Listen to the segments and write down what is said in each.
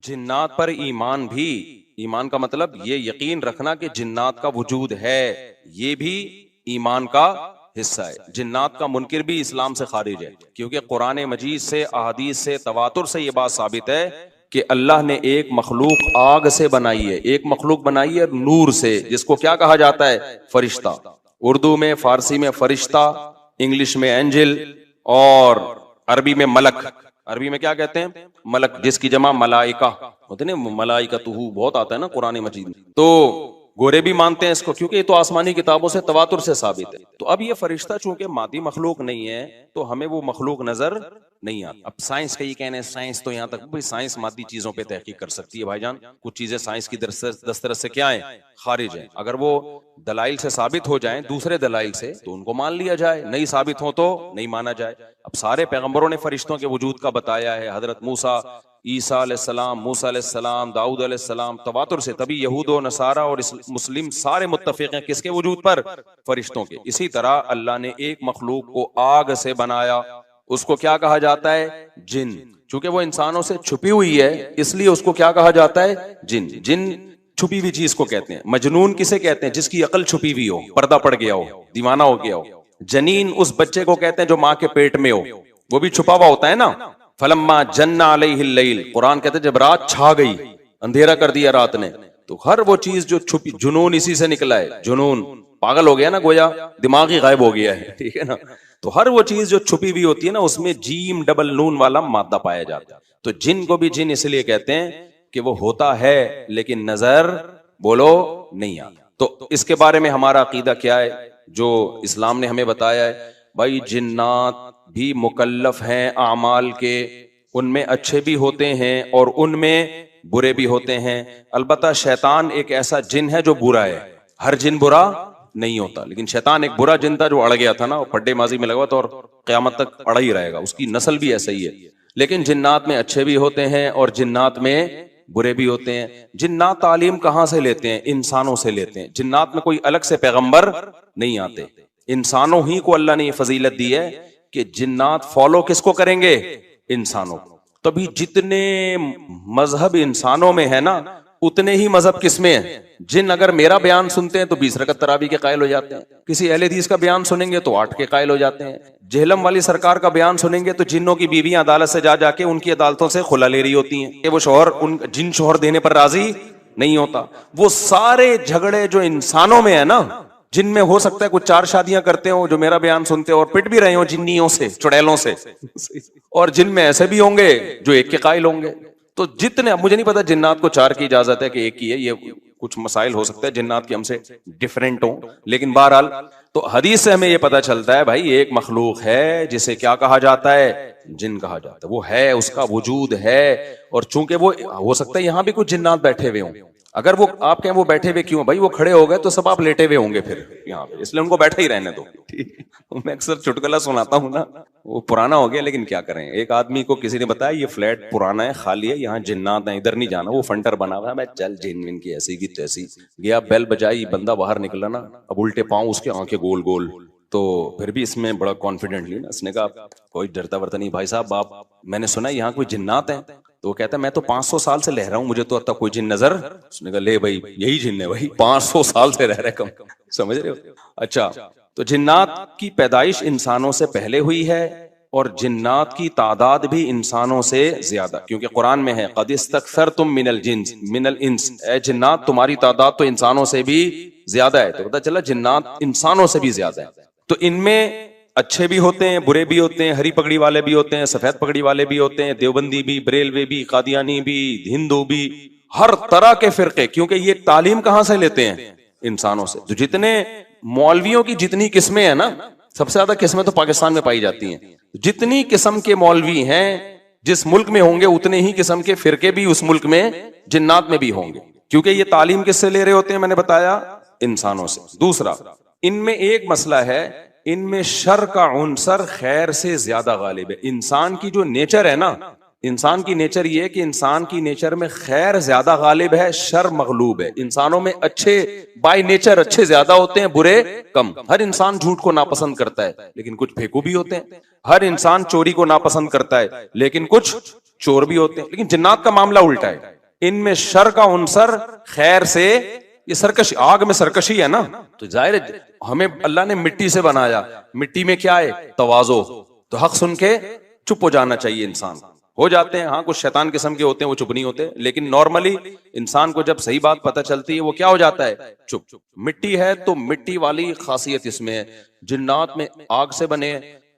जिन्नात पर ईमान भी, ईमान का मतलब ये यकीन रखना कि जिन्नात का वजूद है, ये भी ईमान का हिस्सा है। जिन्नात का मुनकिर भी इस्लाम से खारिज है, क्योंकि कुरान मजीद से, अहादीस से, तवातुर से ये बात साबित है कि अल्लाह ने एक मखलूक आग से बनाई है, एक मखलूक बनाई है नूर से, जिसको क्या कहा जाता है? फरिश्ता। उर्दू में, फारसी में फरिश्ता, इंग्लिश में एंजल, और अरबी में मलक। अरबी में क्या कहते हैं? मलक, जिसकी जमा मलाइका होते ना, मलाइका तुहू बहुत आता है ना कुरान मजीद में। तो गोरे भी मानते हैं इसको, क्योंकि ये तो आसमानी किताबों से, तवातुर से साबित है। तो अब ये फरिश्ता चूंकि मादी मखलूक नहीं है, तो हमें वो मखलूक नजर नहीं आता। अब साइंस का ये कहना है, साइंस तो यहाँ तक भाई, साइंस मादी चीजों पे तहकीक कर सकती है भाईजान। कुछ चीजें साइंस की दस्तरस से क्या है? खारिज है। अगर वो दलाइल से साबित हो जाएं, दूसरे दलाइल से, तो उनको मान लिया जाए, नहीं साबित हो तो नहीं माना जाए। अब सारे पैगंबरों ने फरिश्तों के वजूद का बताया है। हजरत मूसा, ईसा अलैहिस्सलाम, मूसा अलैहिस्सलाम, दाऊद अलैहिस्सलाम, तवातुर से। तभी यहूद और नसारा और मुस्लिम सारे मुत्तफिक हैं किसके वजूद पर? फरिश्तों के। इसी तरह अल्लाह ने एक मखलूक को आग से बनाया, उसको क्या कहा जाता है? जिन। चूंकि वो इंसानों से छुपी हुई है, इसलिए उसको क्या कहा जाता है? जिन। जिन छुपी हुई चीज को कहते हैं। मजनून किसे कहते हैं? जिसकी अकल छुपी हुई हो, पर्दा पड़ गया हो, दीवाना हो गया हो। जनीन उस बच्चे को कहते हैं जो माँ के पेट में हो, वो भी छुपा हुआ होता है ना। फलम्मा जन्ना अलैहिल लैल, कुरान कहते हैं जब रात छा गई, अंधेरा कर दिया रात ने, तो हर वो चीज जो छुपी, जुनून इसी से निकला है। जुनून, पागल हो गया ना, गोया दिमाग ही गायब हो गया है, ठीक है ना। तो हर वो चीज जो छुपी हुई होती है ना, उसमें जीम डबल नून वाला मादा पाया जाता है। तो जिन को भी जिन इसलिए कहते हैं कि वो होता है लेकिन नजर, बोलो, नहीं आता। तो इसके बारे में हमारा अकीदा क्या है, जो इस्लाम ने हमें बताया है? भाई जिन्नात भी मुकल्लफ हैं आमाल के, उनमें अच्छे भी होते हैं और उनमें बुरे भी होते हैं। अलबत्ता शैतान एक ऐसा जिन है जो बुरा है। हर जिन बुरा नहीं होता, लेकिन शैतान एक बुरा जिन था जो अड़ गया था ना, पड्डेमाजी में लगा था और क़यामत तक अड़ा ही रहेगा। उसकी नस्ल भी ऐसा ही है। लेकिन जिन्नात में अच्छे भी होते हैं और जिन्नात में बुरे भी होते हैं। जिन्नात तालीम कहां से लेते हैं? इंसानों से लेते हैं। जिन्नात में कोई अलग से पैगंबर नहीं आते, इंसानों ही को अल्लाह ने ये फजीलत दी है कि जिन्नात फॉलो किसको करेंगे? इंसानों को। तभी जितने मजहब इंसानों में है ना, उतने ही मजहब किसमें है? जिन अगर मेरा बयान सुनते हैं तो 20 रकत तरावी के कायल हो जाते हैं, किसी अहले हदीस का बयान सुनेंगे तो 8 के कायल हो जाते हैं, जेहलम वाली सरकार का बयान सुनेंगे तो जिन्नों की बीवियां अदालत से जा जाके उनकी अदालतों से खुला ले रही होती हैं कि वो शोहर, उन जिन शोहर देने पर राजी नहीं होता। वो सारे झगड़े जो इंसानों में है ना, जिनमें हो सकता है कुछ 4 शादियां करते हो जो मेरा बयान सुनते हो और पिट भी रहे हो जिन्नियों से, चुड़ैलों से, और जिनमें ऐसे भी होंगे जो एक के कायल होंगे। तो जितने, मुझे नहीं पता जिन्नात को 4 की इजाजत है कि 1 की है, ये कुछ मसाइल हो सकता है जिन्नात की हमसे डिफरेंट हो, लेकिन बहरहाल तो हदीस से हमें यह पता चलता है भाई एक मखलूक है जिसे क्या कहा जाता है? जिन कहा जाता है। वो है, उसका वजूद है। और चूंकि वो हो सकता है यहां भी कुछ जिन्नात बैठे हुए हों। अगर वो आप कहें वो बैठे हुए क्यों? भाई वो खड़े हो गए तो सब आप लेटे हुए होंगे फिर यहाँ पे, इसलिए उनको बैठे ही रहने दो, ठीक है? मैं अक्सर चुटकुला सुनाता हूँ ना, वो पुराना हो गया लेकिन क्या करें। एक आदमी को किसी ने बताया ये फ्लैट पुराना है, खाली है, यहाँ जिन्नात है, इधर नहीं जाना, वो फंटर बना हुआ है। मैं चल जिन विन की ऐसी की तैसी गया, बेल बजाई, बंदा बाहर निकला ना, अब उल्टे पांव उसके, आंखें गोल गोल। तो फिर भी इसमें बड़ा कॉन्फिडेंटली ना इसने कहा कोई डरता वरता नहीं भाई साहब, आप, मैंने सुना यहाँ कोई जिन्नात है। तो वो कहता है मैं तो 500 साल से रह रहा हूं, मुझे तो अब तक कोई जिन नजर। उसने कहा ले भाई यही जिन है भाई, 500 साल से रह रहे कम, समझ रहे हो? अच्छा, तो जिन्नात की पैदाइश इंसानों से पहले हुई है और जिन्नात की तादाद भी इंसानों से ज्यादा, क्योंकि कुरान में है कद इस्तक्सरतुम मिनल इंस, ए जिन्नात तुम्हारी तादाद तो इंसानों से भी ज्यादा है। तो पता चला जिन्नात इंसानों से भी ज्यादा है। तो इनमें अच्छे भी होते हैं, बुरे भी होते हैं, हरी पगड़ी वाले भी होते हैं, सफेद पगड़ी वाले भी होते हैं, देवबंदी भी, बरेलवी भी, कादियानी भी, हिंदू भी, हर तरह के फिरके। क्योंकि ये तालीम कहां से लेते हैं? इंसानों से। तो जितने मौलवियों की जितनी किस्में हैं ना, सबसे ज्यादा किस्में तो पाकिस्तान में पाई जाती हैं। जितनी किस्म के मौलवी हैं जिस मुल्क में होंगे, उतने ही किस्म के फिरके भी उस मुल्क में, जिन्नात में भी होंगे। क्योंकि ये तालीम किससे ले रहे होते हैं? मैंने बताया इंसानों से। दूसरा, इनमें एक मसला है, इनमें शर का उनसर खैर से ज्यादा गालिब है। इंसान की जो नेचर है ना, इंसान की नेचर ये है कि इंसान की नेचर में खैर ज्यादा गालिब है, शर मगलूब है। इंसानों में अच्छे बाय नेचर अच्छे ज्यादा होते हैं, बुरे कम। हर इंसान झूठ को नापसंद करता है, लेकिन कुछ फेंकू भी होते हैं। हर इंसान चोरी को नापसंद करता है, लेकिन कुछ चोर भी होते हैं। लेकिन जिन्नात का मामला उल्टा है, इनमें शर का उनसर खैर से, ये सरकशी, आग में सरकशी है ना। तो जाहिर है हमें अल्लाह ने मिट्टी से बनाया, मिट्टी में क्या है, तवाज़ो। तो हक सुन के चुप हो जाना चाहिए इंसान। हो जाते हैं हाँ, कुछ शैतान किस्म के होते हैं, वो चुप नहीं होते, लेकिन नॉर्मली इंसान को जब सही बात पता चलती है वो क्या हो जाता है, चुप। मिट्टी है तो मिट्टी वाली खासियत इसमें है। जिन्नात में आग से बने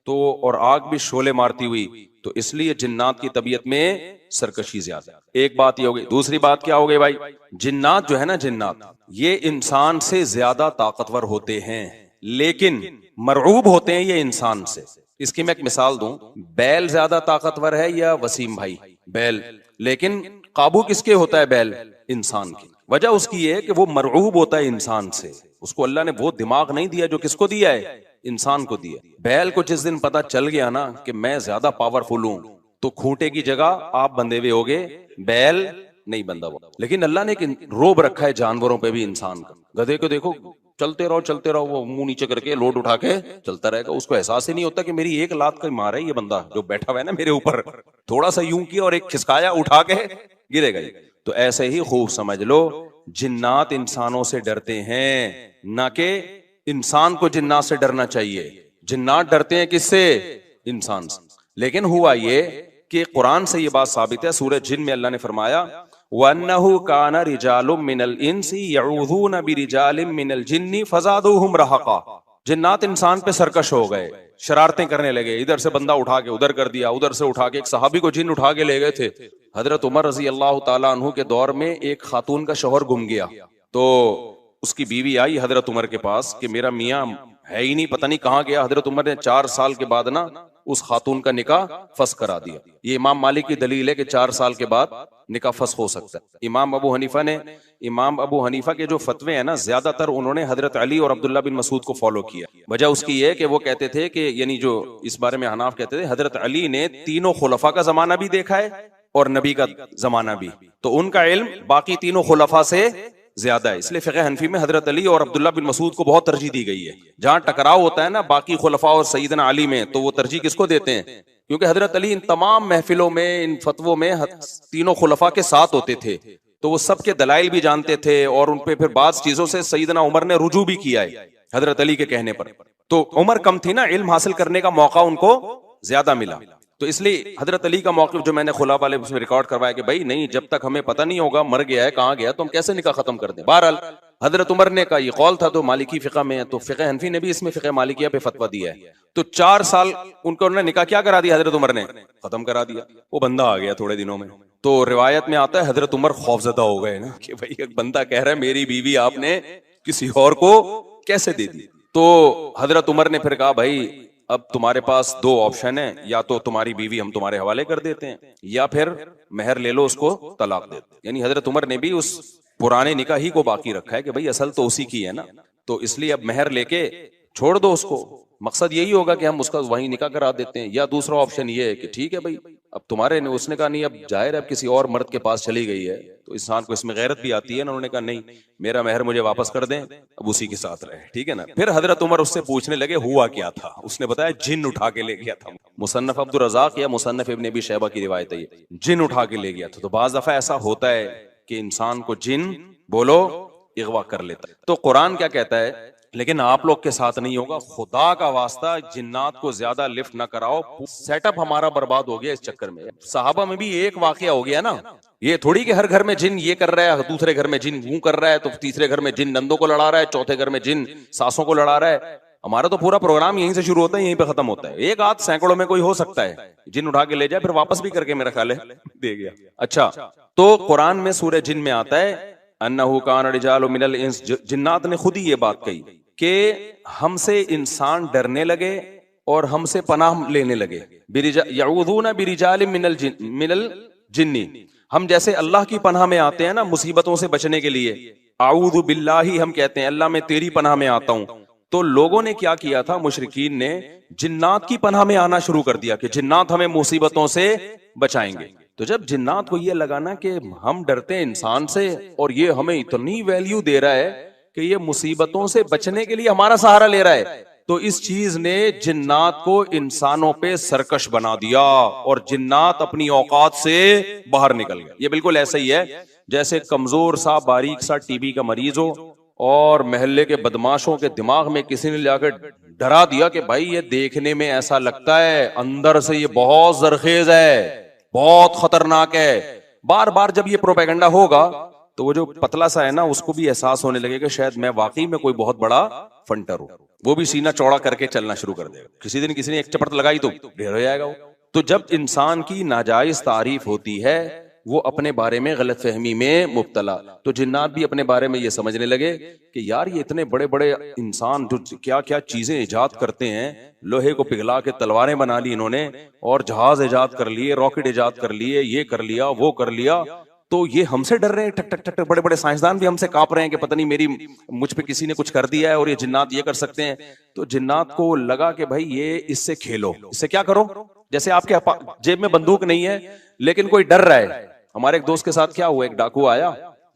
तो, और आग भी शोले मारती हुई, तो इसलिए जिन्नात की तबीयत में सरकशी ज्यादा। एक बात ये हो गई। दूसरी बात क्या हो गई भाई, जिन्नात जो है ना, जिन्नात ये इंसान से ज्यादा ताकतवर होते हैं, लेकिन मरऊब होते हैं ये इंसान से। इसकी मैं एक मिसाल दूं, बैल ज्यादा ताकतवर है या वसीम भाई, बैल, लेकिन काबू किसके होता है, बैल, इंसान की। वजह उसकी है कि वो मरऊब होता है इंसान से, उसको अल्लाह ने वो दिमाग नहीं दिया जो किसको दिया है, इंसान को दिया। बैल को जिस दिन पता चल गया ना कि मैं ज्यादा पावरफुल हूं, तो खूंटे की जगह आप बंधे हुए होगे, बैल नहीं बंधा हुआ। लेकिन अल्लाह ने एक रोब रखा है जानवरों पे भी इंसान का। गधे को देखो, चलते रहो, वो मुंह नीचे करके लोड उठा के चलता रहेगा, उसको एहसास ही नहीं होता कि मेरी एक लात का मार है ये बंदा जो बैठा हुआ है ना मेरे ऊपर, थोड़ा सा यूं किया और एक खिसकाया, उठा के गिरेगा। तो ऐसे ही खूब समझ लो, जिन्नात इंसानों से डरते हैं, ना कि इंसान को जिन्नात से डरना चाहिए। जिन्नात डरते हैं किससे, इंसान से। लेकिन हुआ ये कि कुरान से ये बात साबित है, सूरह जिन में अल्लाह ने फरमाया, वन्नहु काना रिजालुम मिनल इंसी यऊज़ूना बिरिजालिम मिनल जिन्नी फज़ादूहुम रहक़ा। जिन्नात इंसान पे सरकश हो गए, शरारतें करने लगे, इधर से बंदा उठा के उधर कर दिया, उधर से उठा के। एक सहाबी को जिन उठा के ले गए थे। हजरत उमर रजी अल्लाह ताला अन्हु के दौर में एक खातून का शौहर गुम गया, तो उसकी बीवी आई हजरत उमर के पास कि मेरा मियाँ है ही नहीं, पता नहीं कहाँ गया। हजरत उमर ने 4 साल के बाद ना उस खातून का निकाह फस करा दिया। ये इमाम मालिक की दलील है कि 4 साल के बाद निकाह फस हो सकता है। इमाम अबू हनीफा के जो फतवे हैं ना, ज्यादातर उन्होंने हजरत अली और अब्दुल्ला बिन मसूद को फॉलो किया। वजह उसकी है कि वो कहते थे कि, यानी जो इस बारे में हनाफ कहते थे, हजरत अली ने तीनों खुलफा का जमाना भी देखा है और नबी का जमाना भी, तो उनका इल्म बाकी तीनों खुलफा से ज्यादा है। इसलिए फिक़ह हनफी में हजरत अली और अब्दुल्ला बिन मसूद को बहुत तरजीह दी गई है। जहां टकराव होता है ना बाकी खुलफा और सईदना अली में, तो वो तरजीह किसको देते हैं, क्योंकि हजरत अली इन तमाम महफिलों में, इन फतवों में तीनों खुलफा के साथ होते थे, तो वो सबके दलाइल भी जानते थे, और उन पे फिर बाज़ चीजों से सईदना उमर ने रुजू भी किया है हजरत अली के कहने पर। तो उमर कम थी ना, इल्म हासिल करने का मौका उनको ज्यादा मिला। तो इसलिए हजरत अली का मौक़िफ़ जो मैंने खुला वाले उसमें रिकॉर्ड करवाया कि भाई नहीं, जब तक हमें पता नहीं होगा मर गया है, कहाँ गया, तो हम कैसे निकाह खत्म कर दें। बहरहाल हजरत उमर ने का ये कौल था, तो मालिकी फिक़ह में है, तो फिक़ह हनफी ने भी इसमें फिक़ह मालिकिया पे फतवा दिया है। तो 4 साल उनको उन्होंने निकाह क्या करा दिया, हजरत उमर ने खत्म करा दिया। वो बंदा आ गया थोड़े दिनों में। तो रिवायत में आता है हजरत उमर खौफजदा हो गए ना कि भाई एक बंदा कह रहा है मेरी बीवी आपने किसी और को कैसे दे दी। तो हजरत उमर ने फिर कहा, भाई अब तुम्हारे पास 2 ऑप्शन है, या तो तुम्हारी बीवी हम तुम्हारे हवाले कर देते हैं, या फिर मेहर ले लो, उसको तलाक दे दो। यानी हजरत उमर ने भी उस पुराने निकाह ही को बाकी रखा है कि भाई असल तो उसी की है ना, तो इसलिए अब मेहर लेके छोड़ दो उसको। मकसद यही होगा कि हम उसका वहीं निकाह करा देते हैं। या दूसरा ऑप्शन ये है कि ठीक है भाई अब तुम्हारे ने, उसने कहा नहीं, अब जाहिर है अब किसी और मर्द के पास चली गई है, तो इंसान को इसमें गैरत भी आती है ना। उन्होंने कहा नहीं, मेरा मेहर मुझे वापस कर दें, अब उसी के साथ रहे, ठीक है ना। फिर हजरत उमर उससे पूछने लगे हुआ क्या था। उसने बताया जिन उठा के ले गया था। मुसन्नफ अब्दुल रज़ाक या मुसन्नफ इब्न अबी शैबा की रिवायत है, जिन उठा के ले गया था। तो बाज़ दफा ऐसा होता है कि इंसान को जिन बोलो इगवा कर लेता है। तो कुरान क्या कहता है, लेकिन आप लोग के साथ नहीं होगा, खुदा का वास्ता जिन्नात को ज्यादा लिफ्ट ना कराओ। सेटअप हमारा बर्बाद हो गया इस चक्कर में। सहाबा में भी एक वाकया हो गया ना, ये थोड़ी कि हर घर में जिन ये कर रहा है, दूसरे घर में जिन वो कर रहा है, तो तीसरे घर में जिन नंदों को लड़ा रहा है, चौथे घर में जिन सासों को लड़ा रहा है। हमारा तो पूरा प्रोग्राम यहीं से शुरू होता है, यहीं पे खत्म होता है। एक आध सैकड़ों में कोई हो सकता है जिन उठा के ले जाए, फिर वापस भी करके मेरा ख्याल है दे गया। अच्छा, तो कुरान में सूरह जिन में आता है अन्नहु कान रिजालु मिनल इंस, जिन्नात ने खुद ही ये बात कही कि हमसे इंसान डरने लगे और हमसे पनाह लेने लगे। यऊज़ूना बिरिजालिम मिनल जिन्नी, हम जैसे अल्लाह की पनाह में आते हैं ना मुसीबतों से बचने के लिए, आऊज़ु बिल्लाही हम कहते हैं अल्लाह मैं तेरी पनाह में आता हूं, तो लोगों ने क्या किया था, मुशरिकीन ने जिन्नात की पनाह में आना शुरू कर दिया कि जिन्नात हमें मुसीबतों से बचाएंगे। तो जब जिन्नात को यह लगा ना कि हम डरते हैं इंसान से और ये हमें इतनी वैल्यू दे रहा है कि ये मुसीबतों से बचने के लिए हमारा सहारा ले रहा है, तो इस चीज ने जिन्नात को इंसानों पे सरकश बना दिया और जिन्नात अपनी औकात से बाहर निकल गए। ये बिल्कुल ऐसा ही है जैसे कमजोर सा बारीक सा टीबी का मरीज हो और मोहल्ले के बदमाशों के दिमाग में किसी ने जाकर डरा दिया कि भाई ये देखने में ऐसा लगता है, अंदर से ये बहुत जरखेज है, बहुत खतरनाक है। बार बार जब ये प्रोपेगेंडा होगा तो वो जो पतला सा है ना, उसको भी एहसास होने लगेगा शायद मैं वाकई में कोई बहुत बड़ा फंटर हूं। वो भी सीना चौड़ा करके चलना शुरू कर देगा। किसी दिन किसी ने एक चपट लगाई तो ढेर हो जाएगा वो। तो जब इंसान की नाजायज तारीफ होती है, वो अपने बारे में गलतफहमी में मुब्तला, तो जिन्नात भी अपने बारे में ये समझने लगे कि यार ये इतने बड़े बड़े इंसान जो क्या क्या चीजें इजाद करते हैं, लोहे को पिघला के तलवारें बना ली इन्होंने और जहाज इजाद कर लिए, रॉकेट इजाद कर लिए, ये कर लिया वो कर लिया, तो ये हमसे डर रहे हैं। ठक ठक ठक ठक, बड़े बड़े साइंसदान भी हमसे कांप रहे हैं कि पता नहीं मुझ पे किसी ने कुछ कर दिया है और ये जिन्नात ये कर सकते हैं। तो जिन्नात को लगा कि भाई ये इससे खेलो, इससे क्या करो, जैसे आपके जेब में बंदूक नहीं है लेकिन कोई डर रहा है। हमारे एक दोस्त के साथ क्या हुआ, एक डाकू आया,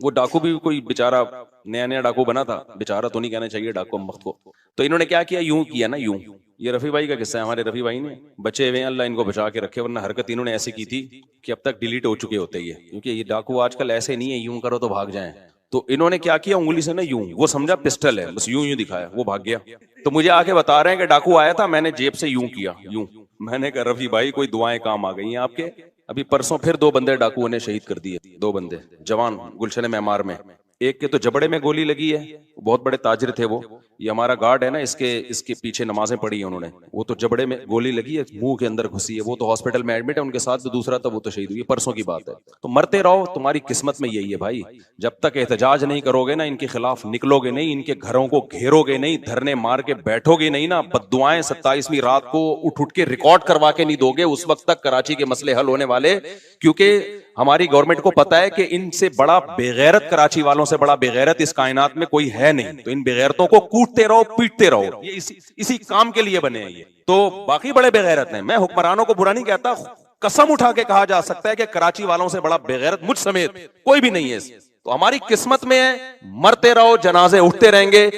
वो डाकू भी कोई बेचारा नया नया डाकू बना था, बेचारा तो नहीं कहना चाहिए डाकू हम वक्त को। तो इन्होंने क्या किया, यूं किया ना, यूं, ये रफी भाई का किस्सा है, हमारे रफी भाई ने बचे हुए अल्लाह इनको बचा के रखे, वरना हरकत इन्होंने ऐसी की थी कि अब तक डिलीट हो चुके होते ही है, क्योंकि ये डाकू आजकल ऐसे नहीं है यूं करो तो भाग जाएं। तो इन्होंने क्या किया, उंगली से ना यूं, वो समझा पिस्टल है, बस यूं यूं दिखाया, वो भाग गया। तो मुझे आके बता रहे हैं कि डाकू आया था, मैंने जेब से यूं किया, यूं। मैंने कहा रफी भाई कोई दुआएं काम आ गई हैं आपके। अभी परसों फिर 2 बंदे डाकुओं ने शहीद कर दिए, 2 बंदे जवान गुलशन मेमार में। एक के तो जबड़े में गोली लगी है, बहुत बड़े ताजिर थे वो, ये हमारा गार्ड है ना, इसके पीछे नमाजें पढ़ी है उन्होंने, वो तो जबड़े में गोली लगी है, मुंह के अंदर घुसी है, वो तो हॉस्पिटल में एडमिट है, उनके साथ तो दूसरा था वो तो शहीद हुई, परसों की बात है। तो मरते रहो, तुम्हारी किस्मत में यही है भाई, जब तक एहतजाज नहीं करोगे ना, इनके खिलाफ निकलोगे नहीं, इनके घरों को घेरोगे नहीं, धरने मार के बैठोगे नहीं ना, बद्दुआएं 27वीं रात को उठ उठ के रिकॉर्ड करवा के नहीं दोगे, उस वक्त तक कराची के मसले हल होने वाले। क्योंकि हमारी गवर्नमेंट को पता है कि इनसे बड़ा बेगैरत, कराची वालों से बड़ा बेगैरत इस कायनात में कोई है नहीं, तो इन बेगैरतों को कूटते रहो, पीटते रहो, ये इसी काम के लिए बने हैं ये। तो बाकी बड़े बेगैरत हैं, मैं हुक्मरानों को बुरा नहीं कहता, कसम उठा के कहा जा सकता है कि कराची वालों से बड़ा बेगैरत मुझ समेत कोई भी नहीं है। तो हमारी किस्मत में है, मरते रहो, जनाजे उठते रहेंगे।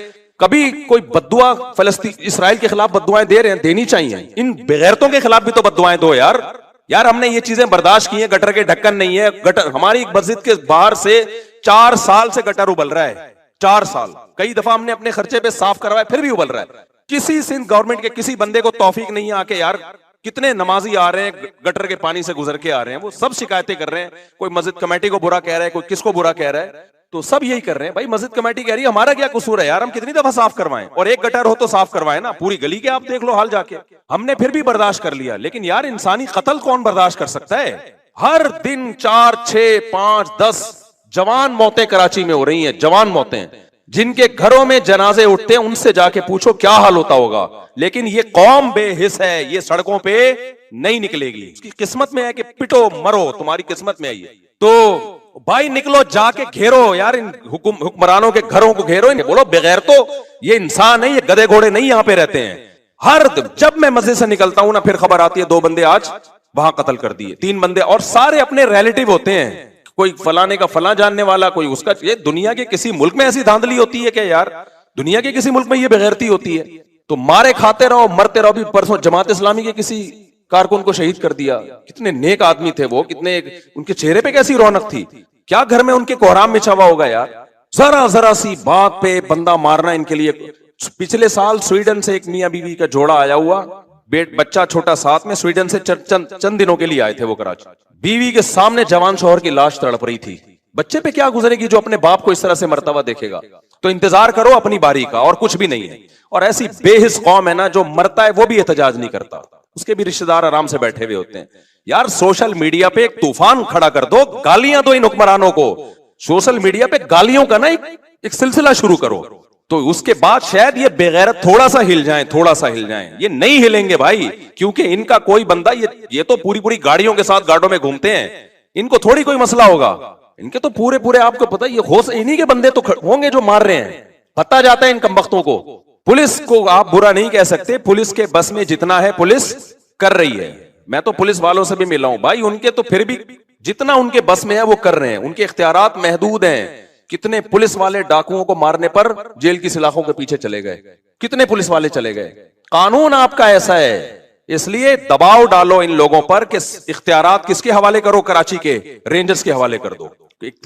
कभी कोई बद्दुआ फलस्तीन इसराइल के खिलाफ बद्दुआएं दे रहे हैं, देनी चाहिए, इन बेगैरतों के खिलाफ भी तो बद्दुआएं दो यार। हमने ये चीजें बर्दाश्त की हैं, गटर के ढक्कन नहीं है, गटर हमारी मस्जिद के बाहर से 4 साल से गटर उबल रहा है, 4 साल, कई दफा हमने अपने खर्चे पे साफ करवाया फिर भी उबल रहा है। किसी सिंध गवर्नमेंट के किसी बंदे को तौफीक नहीं आके, यार कितने नमाजी आ रहे हैं गटर के पानी से गुजर के आ रहे हैं, वो सब शिकायतें कर रहे हैं, कोई मस्जिद कमेटी को बुरा कह रहा है, कोई किसको बुरा कह रहा है, तो सब यही कर रहे हैं। भाई मस्जिद कमेटी कह रही है हमारा क्या कसूर है यार, हम कितनी दफा साफ करवाएं, और एक गटर हो तो साफ करवाएं ना, पूरी गली के आप देख लो हाल जाके। हमने फिर भी बर्दाश्त कर लिया, लेकिन यार इंसानी कत्ल कौन बर्दाश्त कर सकता है। हर दिन 4, 6, 5, 10 जवान मौतें कराची में हो रही हैं, जवान मौतें, जिनके घरों में जनाजे उठते हैं, उनसे जाके पूछो क्या हाल होता होगा। लेकिन ये कौम बेहिस है, ये सड़कों पे नहीं निकलेगी, इसकी किस्मत में है कि पिटो मरो, तुम्हारी किस्मत में है ये। तो भाई निकलो, जाके घेरो यार इन हुक्मरानों के घरों को घेरो, इन्हें बोलो बगैर तो ये इंसान है, ये गधे घोड़े नहीं यहाँ पे रहते हैं। हर जब मैं मस्जिद से निकलता हूं ना, फिर खबर आती है 2 बंदे आज वहां कत्ल कर दिए, 3 बंदे, और सारे अपने रिलेटिव होते हैं, कोई फलाने का फला जानने वाला, कोई उसका। ये दुनिया के किसी मुल्क में ऐसी धांधली होती है क्या यार, दुनिया के किसी मुल्क में ये बेगैरती होती है। तो मारे खाते रहो, मरते रहो। भी परसों जमात इस्लामी के किसी कारकुन को शहीद कर दिया, कितने नेक आदमी थे वो, कितने उनके चेहरे पे कैसी रौनक थी, क्या घर में उनके कोहराम में छावा होगा यार। जरा जरा सी बात पे बंदा मारना इनके लिए। पिछले साल स्वीडन से एक मियां बीवी का जोड़ा आया हुआ, बच्चा छोटा साथ में, स्वीडन से चंद दिनों के लिए आए थे वो कराची। बीवी के सामने जवान शौहर की लाश तड़प रही थी। बच्चे पे क्या गुजरेगी जो अपने बाप को इस तरह से मरता हुआ देखेगा। तो इंतजार करो अपनी बारी का, और कुछ भी नहीं है। और ऐसी बेहिस कौम है ना, जो मरता है वो भी एहतजाज नहीं करता, उसके भी रिश्तेदार आराम से बैठे हुए होते हैं। यार सोशल मीडिया पे एक तूफान खड़ा कर दो, गालियां दो इन हुक्मरानों को, सोशल मीडिया पे गालियों का ना एक सिलसिला शुरू करो, तो उसके बाद शायद ये बेगैरत थोड़ा सा हिल जाएं, थोड़ा सा हिल जाएं। ये नहीं हिलेंगे भाई, क्योंकि इनका कोई बंदा, ये तो पूरी पूरी गाड़ियों के साथ गाड़ों में घूमते हैं, इनको थोड़ी कोई मसला होगा। इनके तो पूरे पूरे, आपको पता है, ये होश इन्हीं के बंदे तो होंगे जो मार रहे हैं, पता जाता है इन कमबख्तों को, पुलिस को आप बुरा नहीं कह सकते, पुलिस के बस में जितना है पुलिस कर रही है। मैं तो पुलिस वालों से भी मिला हूं भाई, उनके तो फिर भी जितना उनके बस में है वो कर रहे हैं, उनके इख्तियारात महदूद हैं। कितने पुलिस वाले डाकुओं को मारने पर जेल की सलाखों के पीछे चले गए, कितने पुलिस वाले चले गए। कानून आपका ऐसा है, इसलिए दबाव डालो इन लोगों पर कि इख्तियारात किसके हवाले करो, कराची के रेंजर्स के हवाले कर दो।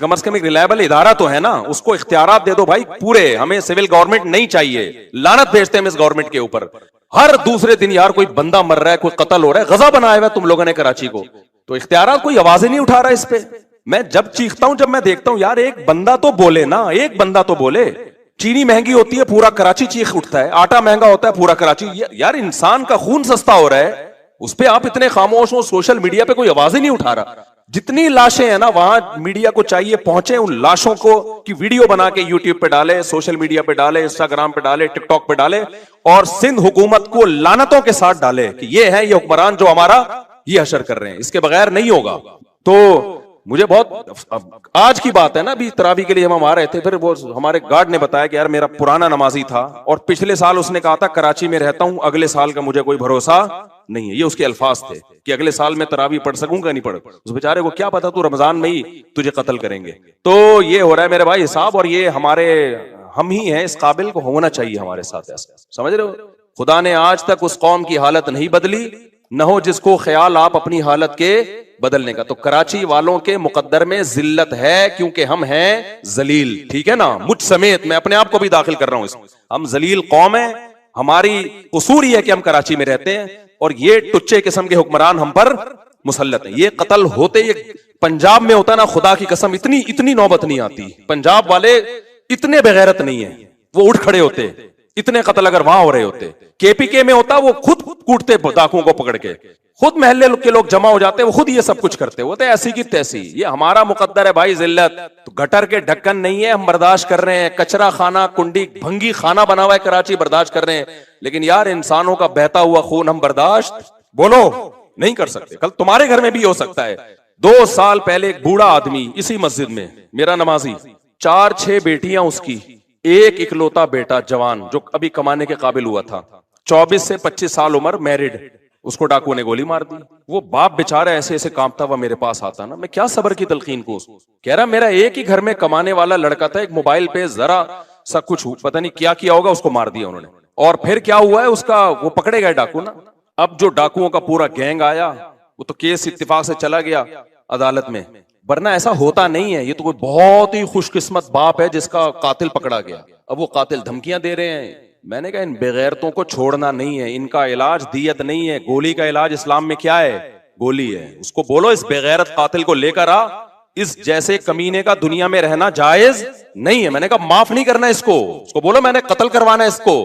कम से कम एक रिलायबल इदारा तो है ना, उसको इख्तियारात दे दो भाई पूरे। हमें सिविल गवर्नमेंट नहीं चाहिए, लानत भेजते हैं इस गवर्नमेंट के ऊपर। हर दूसरे दिन यार कोई बंदा मर रहा है, कोई कत्ल हो रहा है, गजा बनाया हुआ तुम लोगों ने कराची को, तो इख्तियारात कोई आवाज ही नहीं उठा रहा इस पे। मैं जब चीखता हूं, जब मैं देखता हूं यार एक बंदा तो बोले ना, एक बंदा तो बोले। चीनी महंगी होती है पूरा कराची चीख उठता है, आटा महंगा होता है पूरा कराची, यार इंसान का खून सस्ता हो रहा है, उस पे आप इतने खामोश हो। सोशल मीडिया पे कोई आवाज ही नहीं उठा रहा। जितनी लाशें हैं ना, वहां मीडिया को चाहिए पहुंचे, उन लाशों को की वीडियो बना के यूट्यूब पे डाले, सोशल मीडिया पे डाले, इंस्टाग्राम पे डाले, टिकटॉक पे डाले, और सिंध हुकूमत को लानतों के साथ डाले कि ये है ये हुक्मरान जो हमारा ये हशर कर रहे हैं। इसके बगैर नहीं होगा। तो मुझे बहुत आज की बात है ना, अभी तरावी के लिए हम आ रहे थे, फिर वो हमारे गार्ड ने बताया कि यार मेरा पुराना नमाजी था और पिछले साल उसने कहा था कराची में रहता हूं, अगले साल का मुझे कोई भरोसा नहीं है। ये उसके अल्फाज थे कि अगले साल में तरावी पढ़ सकूंगा नहीं पढ़। उस बेचारे को क्या पता तू रमजान में ही तुझे कत्ल करेंगे। तो ये हो रहा है मेरे भाई हिसाब, और ये हमारे हम ही हैं, इस काबिल को होना चाहिए हमारे साथ ऐसा, समझ रहे हो। खुदा ने आज तक उस कौम की हालत नहीं बदली, न हो जिसको ख्याल आप अपनी हालत के बदलने का। तो कराची वालों के मुकद्दर में जिल्लत है, क्योंकि हम हैं जलील, ठीक है ना, मुझ समेत मैं अपने आप को भी दाखिल कर रहा हूं इसमें। हम जलील कौम है, हमारी कसूर ही है कि हम कराची में रहते हैं, और ये टुच्चे किस्म के हुक्मरान हम पर मुसल्लत है। ये कत्ल होते, ये पंजाब में होता ना, खुदा की कसम इतनी नौबत नहीं आती। पंजाब वाले इतने बेगैरत नहीं है, वो उठ खड़े होते। इतने कत्ल अगर वहां हो रहे होते, केपीके में होता, वो खुद कूटते डाकुओं को पकड़ के, खुद महल्ले के लोग जमा हो जाते, वो खुद ये सब कुछ करते होते, ऐसी की तैसी। ये हमारा मुकद्दर है भाई जिल्लत। तो गटर के ढक्कन नहीं है, हम बर्दाश्त कर रहे हैं। कचरा खाना, कुंडी भंगी खाना बना हुआ है कराची, बर्दाश्त कर रहे हैं। लेकिन यार इंसानों का बहता हुआ खून हम बर्दाश्त बोलो नहीं कर सकते। कल तुम्हारे घर में भी हो सकता है। 2 साल पहले एक बूढ़ा आदमी इसी मस्जिद में, मेरा नमाजी, 4-6 बेटियां उसकी, एक इकलौता बेटा जवान जो अभी कमाने के काबिल हुआ था, 24 से 25 साल उम्र, मैरिड, उसको डाकू ने गोली मार दी। वो बाप बेचारा ऐसे ऐसे कांपता हुआ मेरे पास आता ना, मैं क्या सब्र की तलकीन को। कह रहा मेरा एक ही घर में कमाने वाला लड़का था, एक मोबाइल पे जरा सा कुछ पता नहीं क्या किया होगा, उसको मार दिया उन्होंने। और फिर क्या हुआ है उसका, वो पकड़े गए डाकू ना। अब जो डाकुओं का पूरा गैंग आया, वो तो केस इत्तेफाक से चला गया अदालत में, वरना ऐसा होता नहीं है। ये तो कोई बहुत ही खुशकिस्मत बाप है जिसका कातिल पकड़ा गया। अब वो कातिल धमकियां दे रहे हैं। मैंने कहा इन बेगैरतों को छोड़ना नहीं है, इनका इलाज दियत नहीं है। गोली का इलाज इस्लाम में क्या है, गोली है। उसको बोलो इस बेगैरत कातिल को लेकर आ, इस जैसे कमीने का दुनिया में रहना जायज नहीं है। मैंने कहा माफ नहीं करना इसको, उसको बोलो मैंने कत्ल करवाना इसको,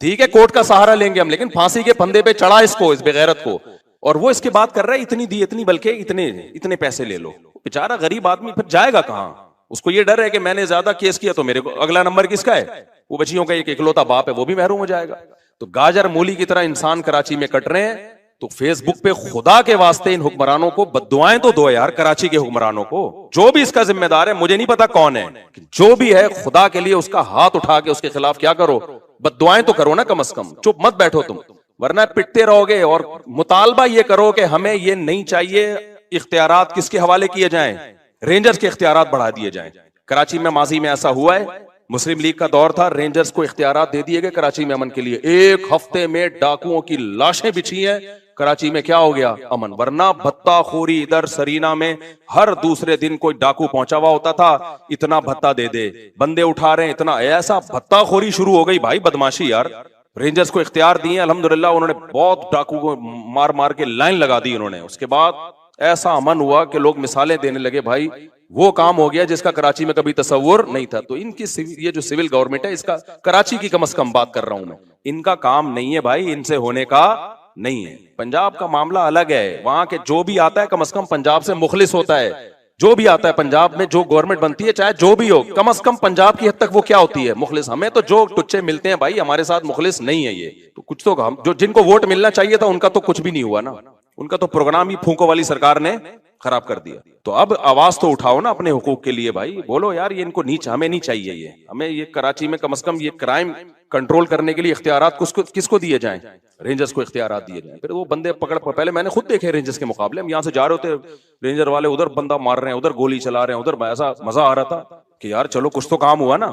ठीक है कोर्ट का सहारा लेंगे हम, लेकिन फांसी के फंदे पे चढ़ा इसको, इस बेगैरत को। और वो इसके बात कर रहा है इतनी दी इतनी, बल्कि इतने पैसे ले लो। बेचारा गरीब आदमी फिर जाएगा कहां। उसको ये डर है कि मैंने ज्यादा केस किया तो मेरे को अगला नंबर किसका है, वो बच्चियों का एक इकलौता बाप है, वो भी महरूम हो जाएगा। तो गाजर मूली की तरह इंसान कराची में कट रहे हैं। तो फेसबुक पे खुदा के वास्ते इन हुक्मरानों को बद्दुआएं तो दो यार, कराची के हुक्मरानों को। जो भी इसका जिम्मेदार है, मुझे नहीं पता कौन है, जो भी है खुदा के लिए उसका हाथ उठा के उसके खिलाफ क्या करो, बद्दुआएं तो करो ना कम से कम। चुप मत बैठो तुम, वरना पिटते रहोगे। और मुतालबा ये करो कि हमें ये नहीं चाहिए इख्तियारात किसके हवाले किए जाएं, रेंजर्स के इख्तियारात बढ़ा दिए जाएं। कराची में माजी में ऐसा हुआ है, मुस्लिम लीग का दौर था, रेंजर्स को इख्तियारात दे दिए गए कराची में अमन के लिए। 1 हफ्ते में डाकुओं की लाशें बिछी हैं कराची में, क्या हो गया, अमन। वरना भत्ताखोरी इधर सरीना में हर दूसरे दिन कोई डाकू पहुंचा हुआ होता था, इतना भत्ता दे दे, बंदे उठा रहे हैं इतना, ऐसा भत्ताखोरी शुरू हो गई भाई, बदमाशी यार। रेंजर्स को इख्तियार दिए अल्हम्दुलिल्लाह, उन्होंने बहुत डाकू को मार मार के लाइन लगा दी उन्होंने। उसके बाद ऐसा अमन हुआ कि लोग मिसालें देने लगे, भाई वो काम हो गया जिसका कराची में कभी तस्वुर नहीं था। तो इनकी ये जो सिविल गवर्नमेंट है, इसका कराची की कम से कम बात कर रहा हूं मैं, इनका काम नहीं है भाई, इनसे होने का नहीं है। पंजाब का मामला अलग है, वहां के जो भी आता है कम से कम पंजाब से मुखलिस होता है। जो भी आता है पंजाब में, जो गवर्नमेंट बनती है चाहे जो भी हो, कम से कम पंजाब की हद तक वो क्या होती है, मुखलिस। हमें तो जो टुच्चे मिलते हैं भाई, हमारे साथ मुखलिस नहीं है ये तो कुछ तो हम जो जिनको वोट मिलना चाहिए था उनका तो कुछ भी नहीं हुआ ना, उनका तो प्रोग्राम ही फूंको वाली सरकार ने खराब कर दिया। तो अब आवाज तो उठाओ ना अपने हुकूक के लिए भाई, बोलो यार ये इनको नीच, हमें नहीं चाहिए ये, हमें ये कराची में कम से कम ये क्राइम कंट्रोल करने के लिए इख्तियारात किसको दिए जाएं, रेंजर्स को इख्तियारात दिए जाएं। फिर वो बंदे पहले मैंने खुद देखे रेंजर्स के मुकाबले, हम यहाँ से जा रहे होते, रेंजर वाले उधर बंदा मार रहे हैं, उधर गोली चला रहे हैं, उधर ऐसा मजा आ रहा था कि यार चलो कुछ तो काम हुआ ना।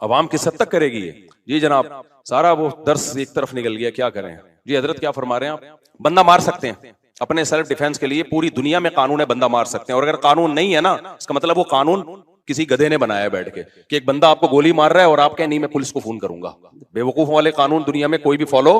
अवाम किस हद तक करेगी ये? जी जनाब, सारा वो दर्स एक तरफ निकल गया, क्या करें। जी हजरत क्या फरमा रहे हैं आप? बंदा मार सकते हैं अपने सेल्फ डिफेंस के लिए, पूरी दुनिया में कानून है, बंदा मार सकते हैं। और अगर कानून नहीं है ना, इसका मतलब वो कानून किसी गधे ने बनाया है बैठ के, कि एक बंदा आपको गोली मार रहा है और आप कहें नहीं मैं पुलिस को फोन करूंगा। बेवकूफ वाले कानून दुनिया में कोई भी फॉलो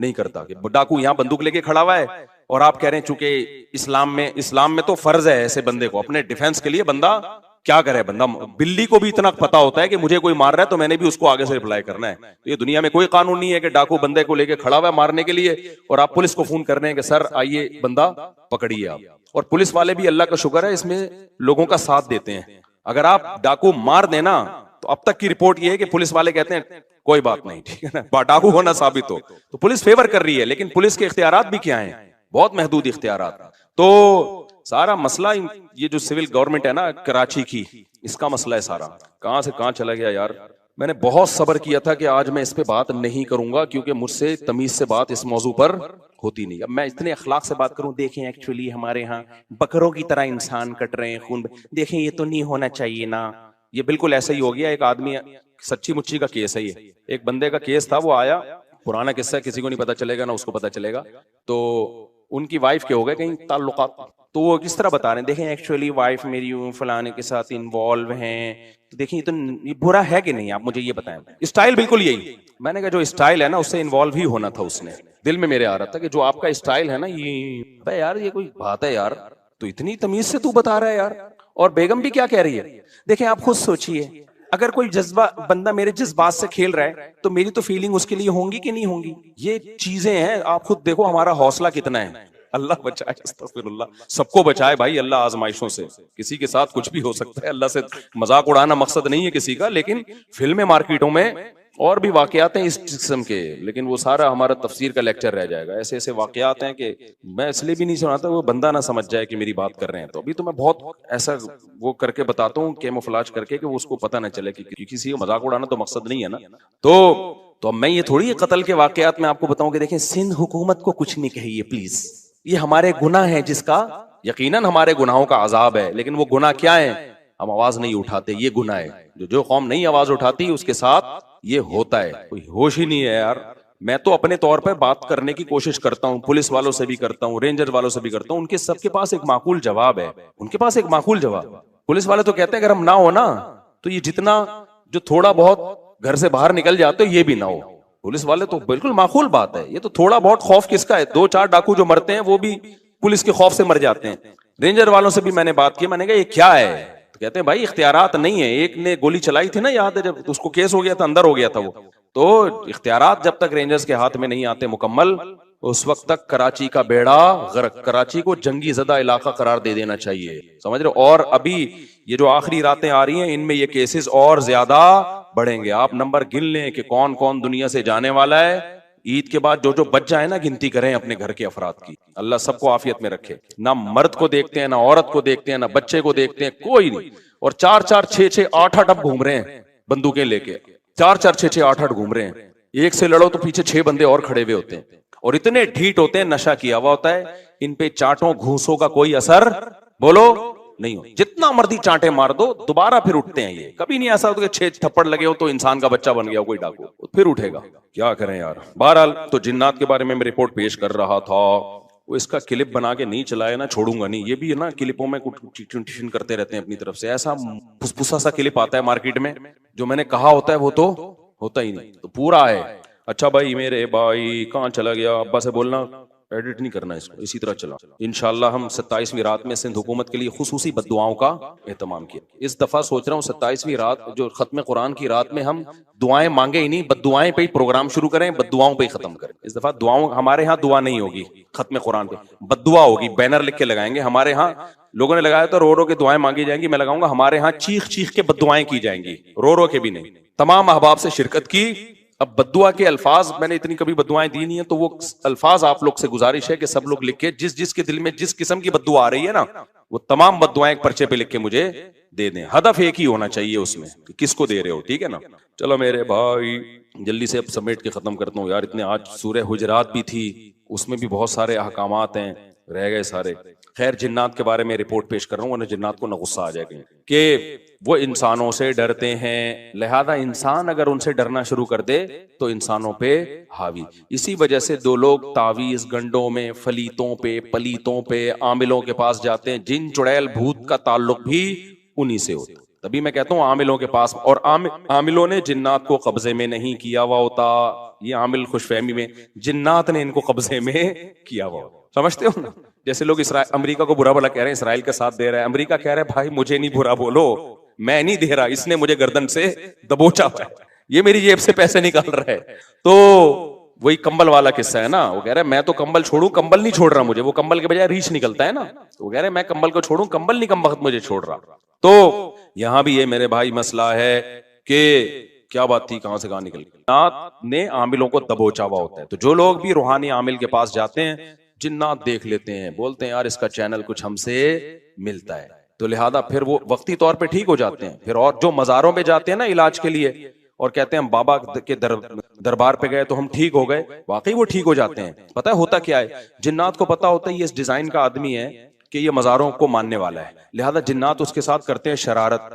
नहीं करता। कि डाकू यहाँ बंदूक लेके खड़ा हुआ है और आप कह रहे हैं चूंकि इस्लाम में तो फर्ज है ऐसे बंदे को अपने डिफेंस के लिए, बंदा क्या करे, बंदा बिल्ली को भी इतना पता होता है कि मुझे कोई मार रहा है तो मैंने भी उसको आगे से रिप्लाई करना है। तो ये दुनिया में कोई कानून नहीं है कि डाकू बंदे को लेके खड़ा हुआ है मारने के लिए और आप पुलिस को फोन कर रहे हैं कि सर आइए बंदा पकड़िए आप। और पुलिस वाले भी अल्लाह का शुक्र है इसमें लोगों का साथ देते हैं। अगर आप डाकू मार देना तो अब तक की रिपोर्ट ये है कि पुलिस वाले कहते हैं कोई बात नहीं, ठीक है ना, डाकू होना साबित हो तो पुलिस फेवर कर रही है। लेकिन पुलिस के इख्तियारात भी क्या हैं, बहुत महदूद इख्तियारात। तो सारा मसला ये जो सिविल गवर्नमेंट है ना कराची की, इसका मसला है सारा। कहां से कहां चला गया यार। मैंने बहुत सब्र किया था कि आज मैं इस पे बात नहीं करूंगा क्योंकि मुझसे तमीज से बात इस मौजू पर होती नहीं। अब मैं इतने अखलाक से बात करूं, देखें एक्चुअली हमारे यहाँ बकरों की तरह इंसान कट रहे हैं, खून, देखें ये तो नहीं होना चाहिए ना। ये बिल्कुल ऐसा ही हो गया। एक आदमी, सच्ची मुच्ची का केस है ये, एक बंदे का केस था, वो आया, पुराना किस्सा, किसी को नहीं पता चलेगा ना उसको पता चलेगा। तो उनकी वाइफ के हो गए कहीं ताल्लुकात, तो वो किस तरह बता रहे हैं, देखें एक्चुअली वाइफ मेरी फलाने के साथ इन्वॉल्व हैं, तो देखिए ये बुरा है कि नहीं, आप मुझे ये बताएं। स्टाइल बिल्कुल यही। मैंने कहा जो स्टाइल है ना उससे इन्वॉल्व ही होना था उसने। दिल में मेरे आ रहा था कि जो आपका स्टाइल है ना ये यार ये कोई बात है यार, तो इतनी तमीज से तू बता रहा है यार। और बेगम भी क्या कह रही है, देखें आप खुद सोचिए, अगर कोई जज्बा बंदा मेरे जज्बात से खेल रहा है तो मेरी तो फीलिंग उसके लिए होंगी कि नहीं होंगी। ये चीजें हैं, आप खुद देखो हमारा हौसला कितना है। अल्लाह बचाए, अस्तगफिरुल्लाह, सबको बचाए भाई अल्लाह आजमाइशों से। किसी के साथ कुछ भी हो सकता है, अल्लाह से मजाक उड़ाना मकसद नहीं है किसी का। लेकिन फिल्में मार्केटों में और भी वाकयात हैं इस किस्म के, लेकिन वो सारा हमारा तफसीर का लेक्चर रह जाएगा। ऐसे ऐसे वाकयात हैं कि मैं इसलिए भी नहीं सुनाता वो बंदा ना समझ जाए कि मेरी बात कर रहे हैं। तो अभी तो मैं बहुत ऐसा वो करके बताता हूँ, कैमोफ्लेज करके, कि वो उसको पता ना चले कि किसी को मजाक उड़ाना तो मकसद नहीं है ना। तो अब मैं ये थोड़ी कत्ल के वाकयात में आपको बताऊं कि देखें सिंध हुकूमत को कुछ नहीं कहिए प्लीज, ये हमारे गुनाह है जिसका यकीनन हमारे गुनाहों का अजाब है, लेकिन वो गुनाह क्या है, हम आवाज नहीं उठाते, ये गुनाह है। जो कौम नहीं आवाज उठाती उसके साथ ये होता है। कोई होश ही नहीं है यार। मैं तो अपने तौर पर बात करने की कोशिश करता हूँ, पुलिस वालों से भी करता हूँ, रेंजर वालों से भी करता हूँ, उनके सबके पास एक माकूल जवाब है, उनके पास एक माकूल जवाब। पुलिस वाले तो कहते हैं अगर हम ना हो ना तो ये जितना जो थोड़ा बहुत घर से बाहर निकल जाते हो ये भी ना हो। पुलिस वाले तो बिल्कुल माकूल बात है, ये तो थोड़ा बहुत खौफ किसका है, 2-4 डाकू जो मरते हैं वो भी पुलिस के खौफ से मर जाते हैं। रेंजर वालों से भी मैंने बात की, मैंने कहा ये क्या है, तो कहते हैं भाई इख्तियारात नहीं है। एक ने गोली चलाई थी ना, याद है जब उसको केस हो गया था, अंदर हो गया था वो। तो इख्तियारात जब तक रेंजर्स के हाथ में नहीं आते मुकम्मल, उस वक्त तक कराची का बेड़ा गर्क, कराची को जंगी ज़दा इलाका करार दे देना चाहिए, समझ रहे हो। और अभी ये जो आखिरी रातें आ रही हैं इनमें ये केसेस और ज्यादा बढ़ेंगे। आप नंबर गिन लें कि कौन कौन दुनिया से जाने वाला है। ईद के बाद जो जो बच जाए ना, गिनती करें अपने घर के अफराद की। अल्लाह सबको आफियत में रखे। ना मर्द को देखते हैं, ना औरत को देखते हैं, ना बच्चे को देखते हैं, कोई नहीं। और 4-4, 6-6, 8-8 अब घूम रहे हैं बंदूकें लेके, 4-4, 6-6, 8-8 घूम रहे हैं। एक से लड़ो तो पीछे 6 बंदे और खड़े हुए होते हैं और इतने ढीठ होते हैं, नशा किया हुआ होता है। इन पे चाटों घूसों का कोई असर बोलो नहीं हो। जितना मर्जी चांटे मार दो दोबारा फिर उठते हैं। ये कभी नहीं ऐसा होता कि 6 थप्पड़ लगे हो तो इंसान का बच्चा बन गया हो कोई डाकू, फिर उठेगा। क्या करें यार। बहरहाल तो जिन्नात के बारे में मैं रिपोर्ट पेश कर रहा था, वो इसका क्लिप बना के नहीं चलाए ना, छोड़ूंगा नहीं। ये भी है ना, क्लिपों में कुछ ट्यूशन करते रहते हैं अपनी तरफ से। ऐसा फुसफुसा सा क्लिप आता है मार्केट में, जो मैंने कहा होता है वो तो होता ही नहीं। तो पूरा है, अच्छा भाई मेरे भाई कहाँ चला गया, अब्बा से बोलना एडिट नहीं करना इसको, इसी तरह चला। इंशाल्लाह हम 27वीं रात में सिंध हुकूमत के लिए खुसूसी बद्दुआओं का एहतमाम किया। इस दफा सोच रहा हूँ 27वीं रात जो खत्म कुरान की रात में हम दुआएं मांगे ही नहीं, बद्दुआएं पे ही प्रोग्राम शुरू करें, बद्दुआओं पे ही खत्म करें। इस दफा दुआओं, हमारे यहाँ दुआ नहीं होगी खत्म कुरान पे, बद्दुआ होगी। बैनर लिख के लगाएंगे। हमारे यहाँ लोगों ने लगाया तो रो रो के दुआएं मांगी जाएंगी, मैं लगाऊंगा हमारे यहाँ चीख चीख के बद्दुआएं की जाएंगी, रो रो के भी नहीं। तमाम अहबाब से शिरकत की अब बद्दुआ के अल्फाज मैंने इतनी कभी बद्दुआएं दी नहीं है, तो वो अल्फाज आप लोग से गुजारिश है कि सब लोग लिख के जिस जिसके दिल में जिस किस्म की बद्दुआ आ रही है ना, वो तमाम बद्दुआएं एक पर्चे पे लिख के मुझे दे दें। हदफ एक ही होना चाहिए उसमें कि किसको दे रहे हो, ठीक है ना। चलो मेरे भाई जल्दी से अब समेट के खत्म करता हूँ यार, इतने आज सूरह हुजरात भी थी, उसमें भी बहुत सारे अहकामात हैं, रह गए सारे। खैर जिन्नात के बारे में रिपोर्ट पेश कर रहा हूँ, वरना जिन्नात को न गुस्सा आ जाएगा कि वो इंसानों से डरते हैं, लिहाजा इंसान अगर उनसे डरना शुरू कर दे तो इंसानों पे हावी। इसी वजह से दो लोग तावीज गंडों में, फलीतों पे, पलीतों पे, आमिलों के पास जाते हैं। जिन चुड़ैल भूत का ताल्लुक भी उन्हीं से होता है। तभी मैं कहता हूँ आमिलों के पास, और आमिलों ने जिन्नात को कब्जे में नहीं किया हुआ होता। ये आमिल खुशफहमी में, जिन्नात ने इनको कब्जे में किया हुआ होता। समझते हो ना। जैसे लोग अमेरिका को बुरा भला कह रहे हैं, इसराइल का साथ दे रहा है, अमेरिका कह रहा है भाई मुझे नहीं बुरा बोलो, मैं नहीं दे रहा, इसने मुझे गर्दन से दबोचा हुआ है, ये मेरी जेब से पैसे निकाल रहा है। तो वही कंबल वाला किस्सा है ना, वो कह रहा है मैं तो कंबल छोड़ू, कंबल नहीं छोड़ रहा मुझे, वो कंबल के बजाय रीछ निकलता है ना, तो वो कह रहे हैं मैं कंबल को छोड़ू, कंबल नहीं कम वक्त मुझे छोड़ रहा। तो यहां भी ये मेरे भाई मसला है कि क्या बात थी, कहां से कहां निकल गई। जिन्नात ने आमिलों को दबोचा हुआ होता है। तो जो लोग भी रूहानी आमिल के पास जाते हैं, जिन्नात देख लेते हैं, बोलते हैं यार इसका चैनल कुछ हमसे मिलता है, तो लिहाजा फिर वो वक्ती तौर पे ठीक हो जाते हैं। फिर और जो मजारों पे जाते हैं ना इलाज के लिए, और कहते हैं हम बाबा के दरबार पे गए तो हम ठीक हो गए, वाकई वो ठीक हो जाते हैं। पता है होता क्या है, जिन्नात को पता होता है ये इस डिजाइन का आदमी है कि ये मजारों को मानने वाला है, लिहाजा जिन्नात उसके साथ करते हैं शरारत।